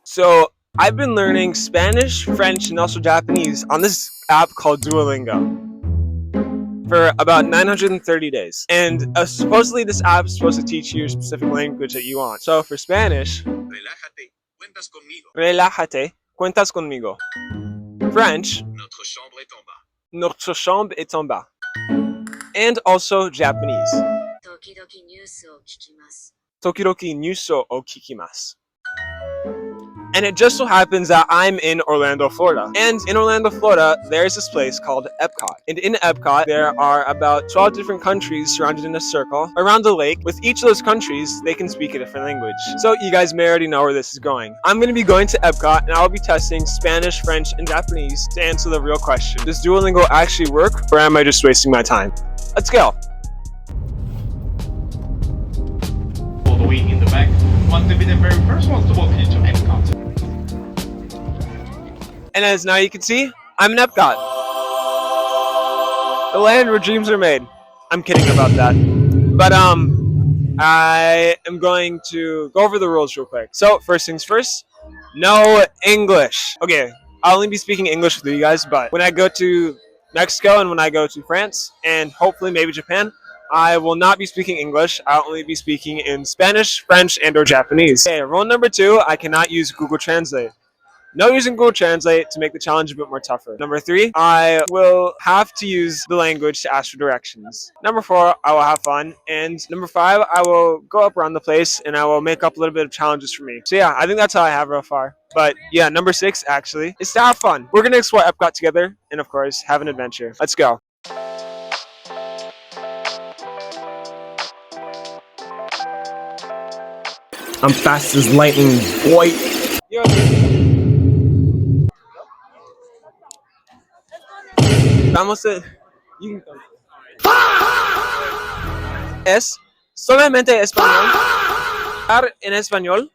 So I've been learning Spanish, French, and also Japanese on this app called Duolingo for about 930 days. And supposedly this app is supposed to teach you a specific language that you want. So for Spanish, Relájate, cuentas conmigo. relájate, cuentas conmigo. French, Notre chambre est en bas. notre chambre est en bas. And also Japanese, 時々ニュースを聞きます。 tokidoki nyuso o kikimasu. And it just so happens that I'm in Orlando, Florida. And in Orlando, Florida, there's this place called Epcot. And in Epcot, there are about 12 different countries surrounded in a circle around the lake. With each of those countries, they can speak a different language. So you guys may already know where this is going. I'm going to be going to Epcot, and I'll be testing Spanish, French, and Japanese to answer the real question. Does Duolingo actually work, or am I just wasting my time? Let's go. All the way in the back want to be the very first ones to walk into Epcot. And as now you can see, I'm in Epcot. The land where dreams are made. I'm kidding about that. But I am going to go over the rules real quick. So first things first, no English. Okay, I'll only be speaking English with you guys, but when I go to Mexico and when I go to France and hopefully maybe Japan, I will not be speaking English. I'll only be speaking in Spanish, French, and or Japanese. Okay, rule number 2, I cannot use Google Translate. No using Google Translate to make the challenge a bit more tougher. Number 3, I will have to use the language to ask for directions. Number 4, I will have fun. And number 5, I will go up around the place and I will make up a little bit of challenges for me. So yeah, I think that's all I have real far. But yeah, number 6 actually is to have fun. We're gonna explore Epcot together and of course have an adventure. Let's go. I'm fast as lightning, boy. Yo. Vamos a... You can come. Es solamente español. Hablar en español.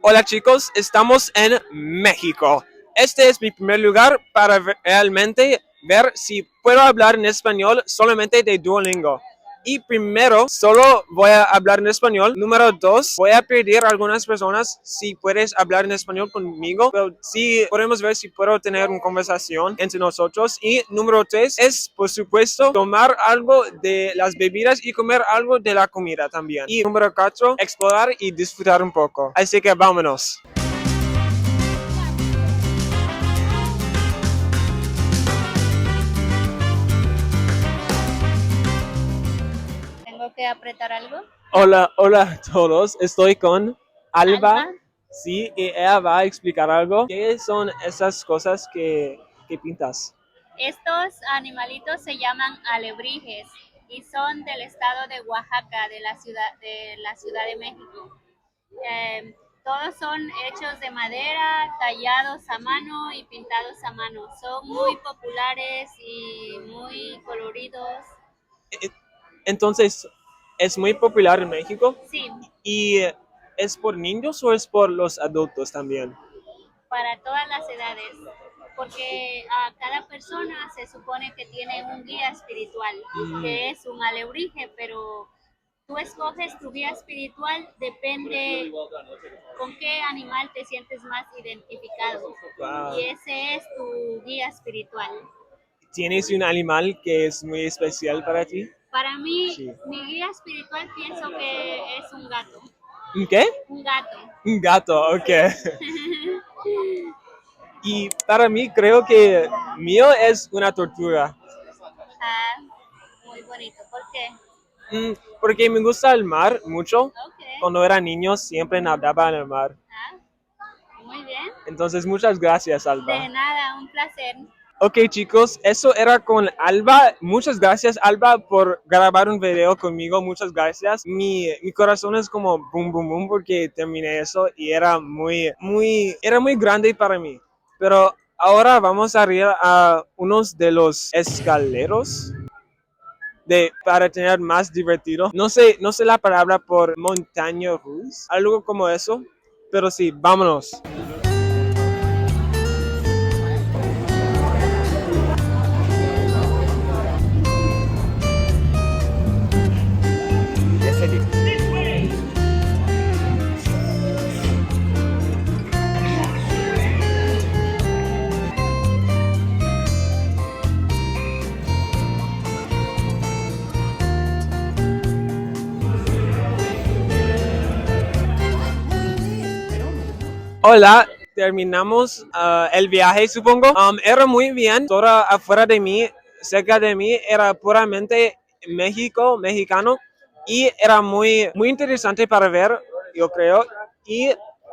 Hola chicos, estamos en México. Este es mi primer lugar para realmente ver si puedo hablar en español solamente de Duolingo. Y primero, solo voy a hablar en español. Número 2, voy a pedir a algunas personas si puedes hablar en español conmigo. Pero sí, podemos ver si puedo tener una conversación entre nosotros. Y número 3 es, por supuesto, tomar algo de las bebidas y comer algo de la comida también. Y número 4, explorar y disfrutar un poco. Así que vámonos. ¿Tengo que apretar algo? Hola, hola a todos. Estoy con Alba. Alba. Sí, y ella va a explicar algo. ¿Qué son esas cosas que pintas? Estos animalitos se llaman alebrijes y son del estado de Oaxaca, de la Ciudad de México. Todos son hechos de madera, tallados a mano y pintados a mano. Son muy populares y muy coloridos. Entonces, ¿es muy popular en México? Sí, ¿Y es por niños o es por los adultos también? para todas las edades, porque a cada persona se supone que tiene un guía espiritual, que es un alebrije, pero tú escoges tu guía espiritual, depende con qué animal te sientes más identificado. Wow. Y ese es tu guía espiritual. ¿Tienes un animal que es muy especial para ti? Para mí, Sí. mi guía espiritual pienso que es un gato. ¿Un qué? Un gato. Un gato, ok. Y para mí creo que mío es una tortuga. Ah, muy bonito. ¿Por qué? Porque me gusta el mar mucho. Ok. Cuando era niño siempre nadaba en el mar. Ah, muy bien. Entonces muchas gracias, Alba. De nada, un placer. Ok chicos, eso era con Alba. Muchas gracias Alba por grabar un video conmigo. Muchas gracias. Mi corazón es como boom boom boom porque terminé eso y era muy grande para mí. Pero ahora vamos a ir a unos de los escaleros para tener más divertido. No sé la palabra por montaña rusa, algo como eso. Pero sí, vámonos. Hola, terminamos el viaje, supongo. Era muy bien. Todo afuera de mí, cerca de mí, era puramente mexicano. Y era muy interesante para ver, yo creo. Y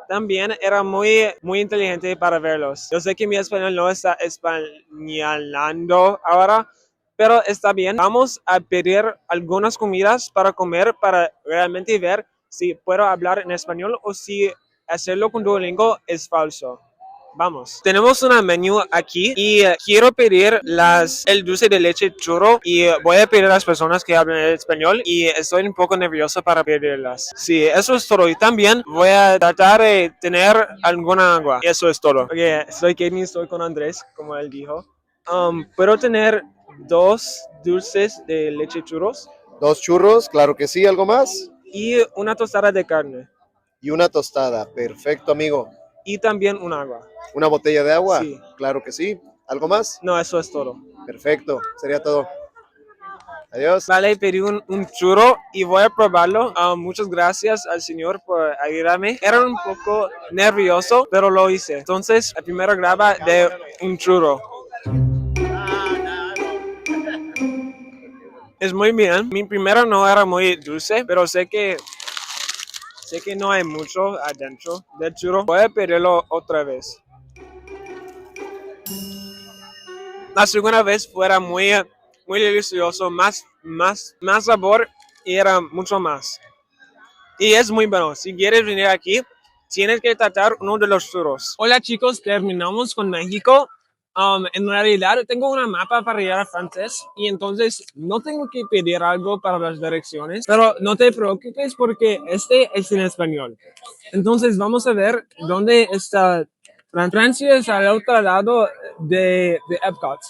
también era muy inteligente para verlos. Yo sé que mi español no está españolando ahora, pero está bien. Vamos a pedir algunas comidas para comer, para realmente ver si puedo hablar en español o si hacerlo con Duolingo es falso. Vamos. Tenemos una menú aquí y quiero pedir el dulce de leche churro y voy a pedir a las personas que hablan español y estoy un poco nervioso para pedirlas. Sí, eso es todo. Y también voy a tratar de tener alguna agua. Eso es todo. Ok, soy Kenny, estoy con Andrés, como él dijo. ¿Puedo tener 2 dulces de leche churros 2 churros, claro que sí, ¿algo más? y una tostada de carne? Y una tostada, perfecto, amigo. Y también un agua. ¿Una botella de agua? Sí. Claro que sí. ¿Algo más? No, eso es todo. Perfecto, sería todo. Adiós. Vale, pedí un churro y voy a probarlo. Muchas gracias al señor por ayudarme. Era un poco nervioso, pero lo hice. Entonces, la primera graba de un churro. Es muy bien. Mi primera no era muy dulce, pero sé que no hay mucho adentro del churro. Voy a pedirlo otra vez. La segunda vez fuera muy delicioso, más sabor y era mucho más. Y es muy bueno. Si quieres venir aquí, tienes que tratar uno de los churros. Hola chicos, terminamos con México. En realidad tengo una mapa para ir a francés y entonces no tengo que pedir algo para las direcciones, pero no te preocupes porque este es en español. Entonces vamos a ver dónde está. Francia es al otro lado de Epcot.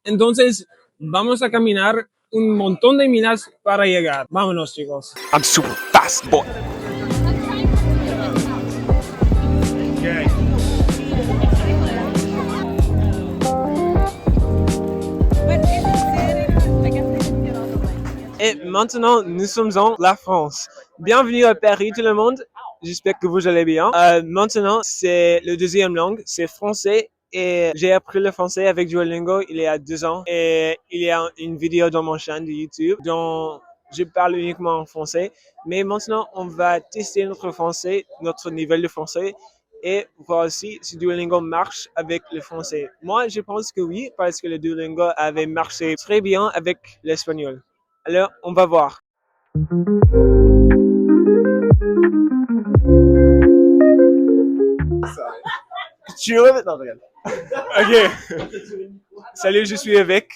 Entonces vamos a caminar un montón de millas para llegar. Vámonos chicos. I'm super fast boy. Et maintenant, nous sommes en la France. Bienvenue à Paris tout le monde. J'espère que vous allez bien. Maintenant, c'est le deuxième langue, c'est français. Et j'ai appris le français avec Duolingo il y a 2 ans. Et il y a une vidéo dans mon chaîne de YouTube dont je parle uniquement en français. Mais maintenant, on va tester notre français, notre niveau de français. Et voir aussi si Duolingo marche avec le français. Moi, je pense que oui, parce que le Duolingo avait marché très bien avec l'espagnol. Alors, on va voir. Tu veux maintenant, regarde. Ok. Salut, je suis avec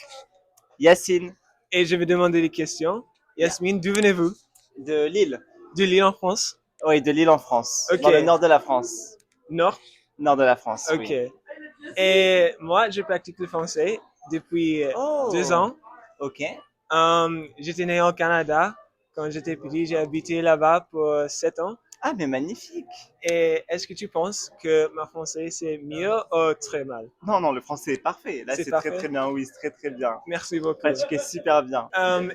Yacine, et je vais demander des questions. Yasmine, d'où venez-vous? de Lille. De Lille en France? Oui, de Lille en France. Ok. Dans le nord de la France. Nord? Nord de la France, Ok. oui. Et moi, je pratique le français depuis Oh. 2 ans. Ok. J'étais né au Canada. Quand j'étais petit, j'ai habité là-bas pour 7 ans. Ah, mais magnifique. Et est-ce que tu penses que ma français c'est mieux ou très mal? Non, non, le français est parfait. Là, C'est c'est parfait. très, très bien. Oui, c'est très, très bien. Merci beaucoup. Pratiqué super bien.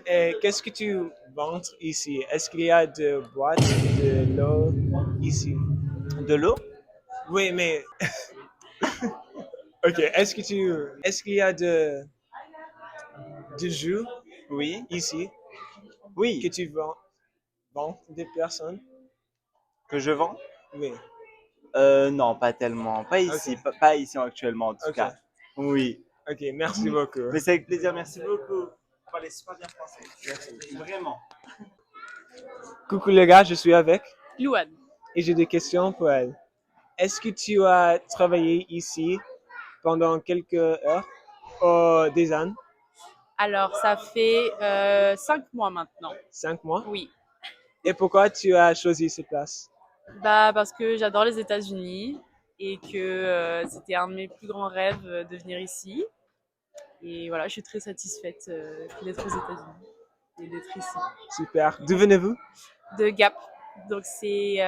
Et qu'est-ce que tu vends ici? Est-ce qu'il y a de boîtes de l'eau ici? De l'eau? Oui, mais... Ok, est-ce qu'il y a de jus Oui. ici que Oui. tu vends des personnes? Que je vends? Oui. Non, pas tellement. Pas ici. Ok. Pas ici actuellement, en tout Ok. cas. Oui. Ok, merci beaucoup. Mais c'est avec plaisir. Merci beaucoup. Vous parlez super bien français. Merci. Vraiment. Coucou les gars, je suis avec Louane. et j'ai des questions pour elle. Est-ce que tu as travaillé ici pendant quelques heures ou des années? Alors, ça fait 5 mois maintenant. 5 mois? Oui. Et pourquoi tu as choisi cette place? Bah, parce que j'adore les États-Unis et que c'était un de mes plus grands rêves de venir ici. Et voilà, je suis très satisfaite d'être aux États-Unis et d'être ici. Super. D'où venez-vous? De Gap. Donc, c'est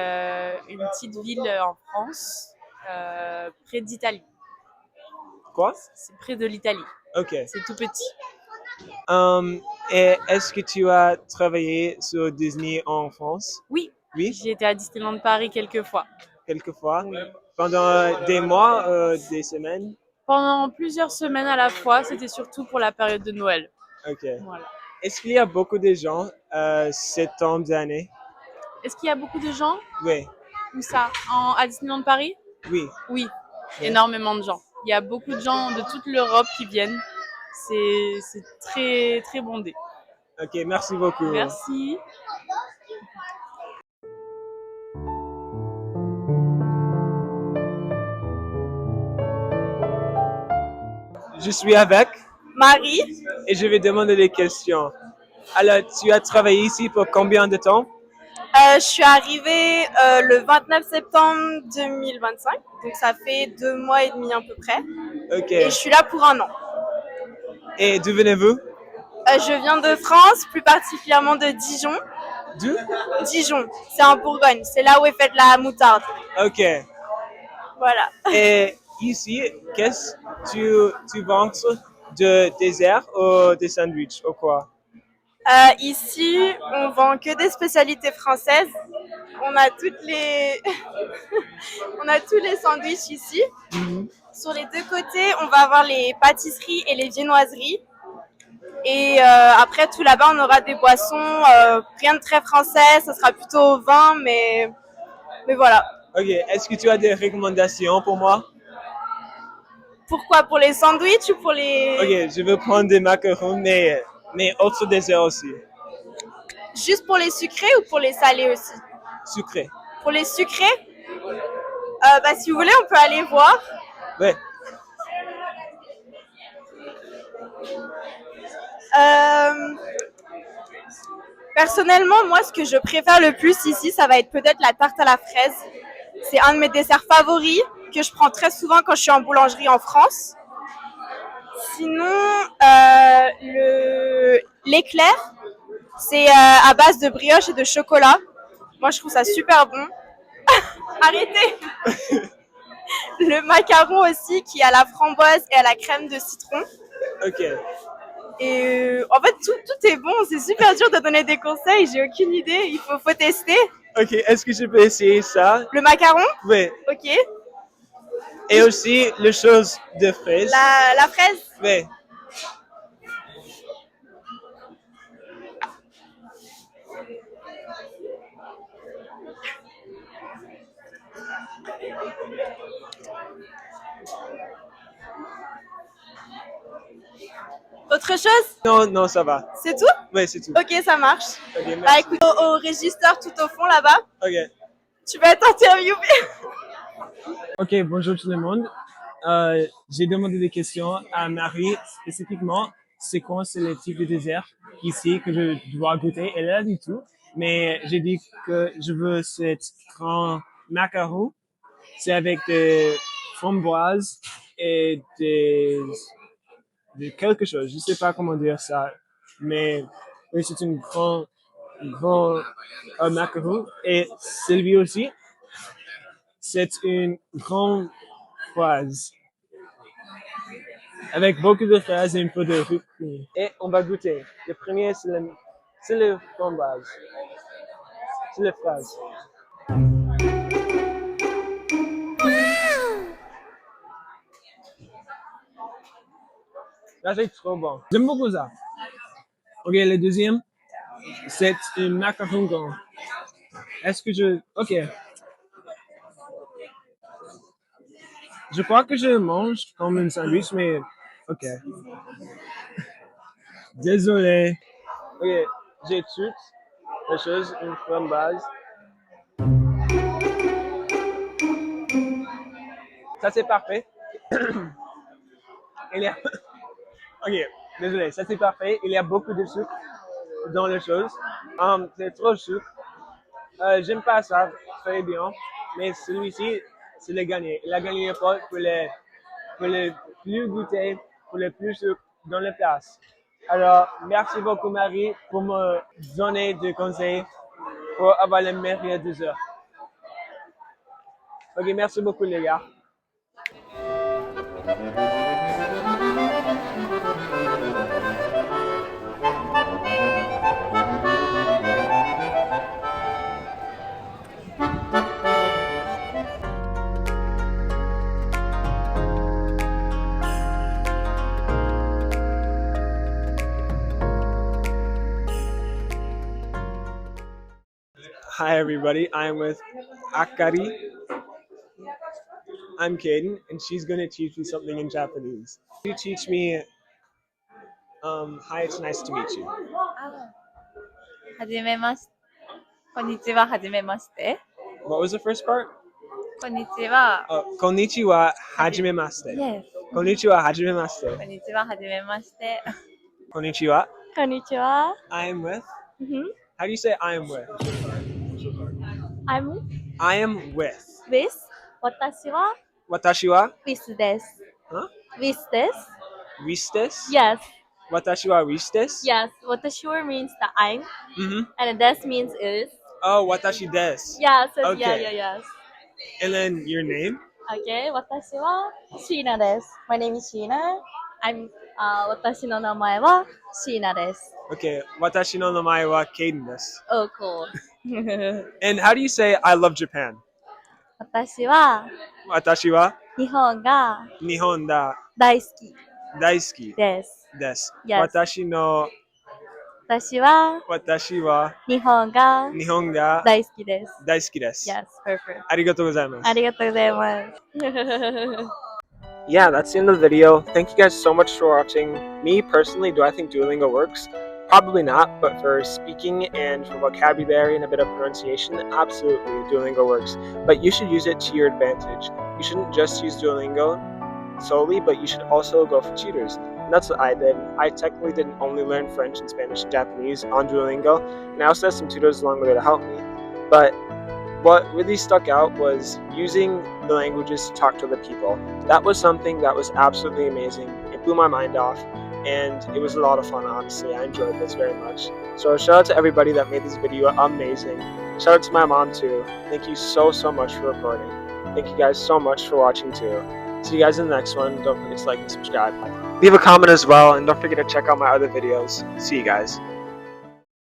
une petite ville en France, près d'Italie. Quoi? C'est près de l'Italie. Ok. C'est tout petit. Et est-ce que tu as travaillé sur Disney en France? Oui, Oui, j'ai été à Disneyland Paris quelques fois. quelquefois. Oui. Pendant des mois, des semaines? Pendant plusieurs semaines à la fois, c'était surtout pour la période de Noël. Ok. Voilà. Est-ce qu'il y a beaucoup de gens cette temps d'année? Est-ce qu'il y a beaucoup de gens? Oui, Où ça? À Disneyland Paris? oui. Oui, Ouais. énormément de gens. Il y a beaucoup de gens de toute l'Europe qui viennent. C'est très, très bondé. Ok, merci beaucoup. Merci. Je suis avec Marie, et je vais demander des questions. Alors, tu as travaillé ici pour combien de temps? je suis arrivée le 29 septembre 2025, donc ça fait 2 mois et demi à peu près. Ok. Et je suis là pour 1 an. Et d'où venez-vous? Je viens de France, plus particulièrement de Dijon. D'où? Dijon, c'est en Bourgogne, c'est là où est faite la moutarde. Ok. Voilà. Et ici, qu'est-ce que tu vends de dessert ou des sandwichs ou quoi? Ici, on vend que des spécialités françaises. On a on a tous les sandwichs ici. Sur les deux côtés, on va avoir les pâtisseries et les viennoiseries. Et après, tout là-bas, on aura des boissons, rien de très français, ça sera plutôt vin, mais voilà. Ok, est-ce que tu as des recommandations pour moi? Pourquoi? Pour les sandwichs ou pour les... Ok, je veux prendre des macarons, mais autres desserts aussi. Juste pour les sucrés ou pour les salés aussi? Sucrés. Pour les sucrés, si vous voulez, on peut aller voir. Ouais. Personnellement, moi, ce que je préfère le plus ici, ça va être peut-être la tarte à la fraise. C'est un de mes desserts favoris que je prends très souvent quand je suis en boulangerie en France. Sinon, l'éclair, c'est à base de brioche et de chocolat. Moi, je trouve ça super bon. Arrêtez. Le macaron aussi, qui est à la framboise et à la crème de citron. Ok. Et en fait, tout est bon. C'est super dur de donner des conseils. J'ai aucune idée. Il faut tester. Ok, est-ce que je peux essayer ça? Le macaron, Oui. ok. Et aussi les choses de fraises. La fraise, Oui. autre chose? Non, non, ça va. C'est tout? Oui, c'est tout. Ok, ça marche. Ok, merci. Bah écoute, au régisseur tout au fond là-bas, Ok. tu vas être interviewé. Ok, bonjour tout le monde. J'ai demandé des questions à Marie spécifiquement. C'est quoi c'est le type de dessert ici que je dois goûter? Elle a dit tout, mais j'ai dit que je veux cet grand macaron. C'est avec des framboises et de quelque chose. Je sais pas comment dire ça, mais oui, c'est un grand macaron. Et celui aussi, c'est une grande fraise. Avec beaucoup de fraises et un peu de fruits. Et on va goûter. Le premier, c'est le framboise. C'est le fraise. Là, c'est trop bon. J'aime beaucoup ça. Ok, le deuxième, c'est un macaron grand. Est-ce que ok. Je crois que je mange comme un sandwich, mais ok. Désolé. Ok, j'ai toutes les choses, une framboise. Ça c'est parfait. Il y a... Ok, désolé, ça c'est parfait. Il y a beaucoup de sucre dans les choses. C'est trop de sucre. J'aime pas ça très bien, mais celui-ci, c'est le gagné. Il a gagné pour les plus goûter, pour les plus sucre dans les places. Alors, merci beaucoup Marie pour me donner des conseils pour avoir les meilleurs desserts. Ok, merci beaucoup les gars. Hi everybody, I'm with Akari. I'm Kaden, and she's gonna teach me something in Japanese. You teach me, hi, it's nice to meet you. はじめましこんにちは、はじめまして。 What was the first part? こんにちは。 Konnichiwa, hajimemaste. Yes. Konnichiwa, hajimemaste. こんにちは、はじめまして。 Konnichiwa. こんにちは。 I am with. Mhm. How do you say I am with? I'm I am with. with 私は Watashi wa with です。 Huh? with です。 ristes? Yes. Watashi wa ristes? Yes. 私は means the I'm Mm-hmm. and des means is. Oh, watashi desu. Yes. Okay. Yes. And then your name? Okay. 私は Sheena です。My name is Sheena. 私の名前は Sheena です。 Okay, watashi no namae wa Kaden desu. Oh, cool. And how do you say I love Japan? 私は Watashi wa 日本が Nihon da 大好き daisuki です。 desu. Yes. Watashi wa 日本が Nihon ga 大好きです。 daisuki desu. Yes, perfect. Arigatou gozaimasu. ありがとうございます。 Yeah, that's the end of the video. Thank you guys so much for watching. Me personally, do I think Duolingo works? Probably not, but for speaking and for vocabulary and a bit of pronunciation, absolutely Duolingo works. But you should use it to your advantage. You shouldn't just use Duolingo solely, but you should also go for tutors. And that's what I did. I technically didn't only learn French and Spanish and Japanese on Duolingo, and I also had some tutors along the way to help me. But what really stuck out was using the languages to talk to other people. That was something that was absolutely amazing. It blew my mind off, and it was a lot of fun, honestly. I enjoyed this very much. So shout out to everybody that made this video amazing. Shout out to my mom too. Thank you so much for recording. Thank you guys so much for watching too. See you guys in the next one. Don't forget to like and subscribe. Leave a comment as well, and don't forget to check out my other videos. See you guys.